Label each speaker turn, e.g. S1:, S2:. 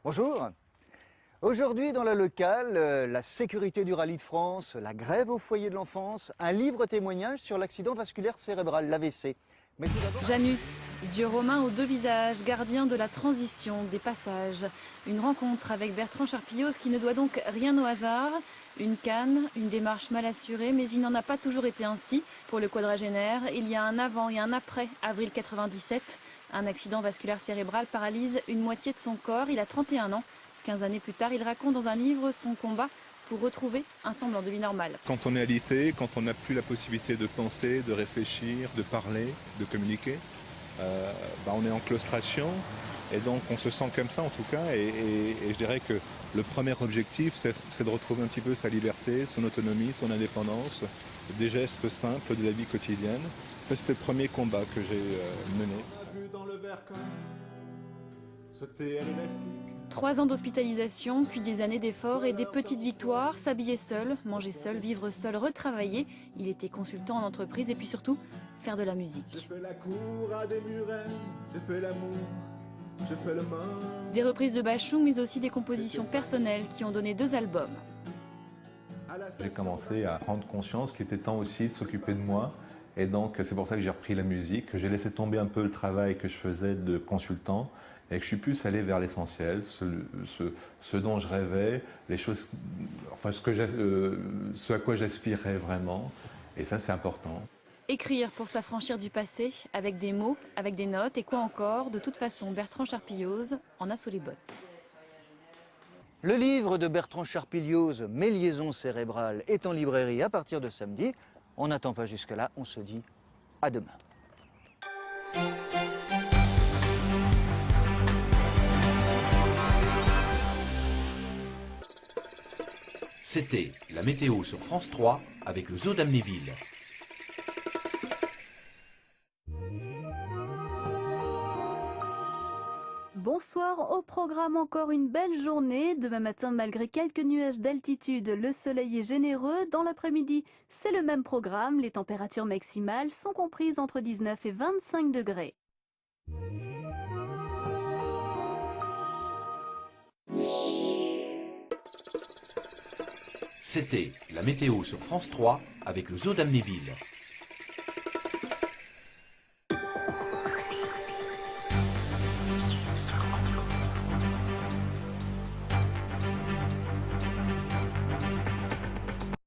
S1: Bonjour. Aujourd'hui dans la locale, la sécurité du rallye de France, la grève au foyer de l'enfance, un livre témoignage sur l'accident vasculaire cérébral, l'AVC. Mais tout d'abord...
S2: Janus, dieu romain aux deux visages, gardien de la transition, des passages. Une rencontre avec Bertrand Charpillios qui ne doit donc rien au hasard. Une canne, une démarche mal assurée, mais il n'en a pas toujours été ainsi. Pour le quadragénaire, il y a un avant et un après avril 97. Un accident vasculaire cérébral paralyse une moitié de son corps. Il a 31 ans. 15 années plus tard, il raconte dans un livre son combat pour retrouver un semblant de vie normale.
S3: Quand on est alité, quand on n'a plus la possibilité de penser, de réfléchir, de parler, de communiquer, on est en claustration et donc on se sent comme ça en tout cas et je dirais que le premier objectif c'est de retrouver un petit peu sa liberté, son autonomie, son indépendance, des gestes simples de la vie quotidienne. Ça c'était le premier combat que j'ai mené. On a vu dans le verre comme sauter à l'élastique.
S2: 3 ans d'hospitalisation, puis des années d'efforts et des petites victoires. S'habiller seul, manger seul, vivre seul, retravailler. Il était consultant en entreprise et puis surtout, faire de la musique.
S3: J'ai fait la cour à des murets, j'ai fait l'amour, j'ai fait le mort.
S2: Des reprises de Bachung, mais aussi des compositions personnelles qui ont donné 2 albums.
S4: J'ai commencé à prendre conscience qu'il était temps aussi de s'occuper de moi. Et donc c'est pour ça que j'ai repris la musique, que j'ai laissé tomber un peu le travail que je faisais de consultant et que je suis plus allé vers l'essentiel, ce dont je rêvais, les choses, enfin ce à quoi j'aspirais vraiment. Et ça c'est important.
S2: Écrire pour s'affranchir du passé, avec des mots, avec des notes et quoi encore. De toute façon, Bertrand Charpillios en a sous les bottes.
S1: Le livre de Bertrand Charpillios, Mes liaisons cérébrales, est en librairie à partir de samedi. On n'attend pas jusque-là, on se dit à demain.
S5: C'était la météo sur France 3 avec le zoo d'Amnéville.
S6: Bonsoir, au programme encore une belle journée. Demain matin, malgré quelques nuages d'altitude, le soleil est généreux. Dans l'après-midi, c'est le même programme. Les températures maximales sont comprises entre 19 et 25 degrés.
S5: C'était la météo sur France 3 avec le zoo d'Amnéville.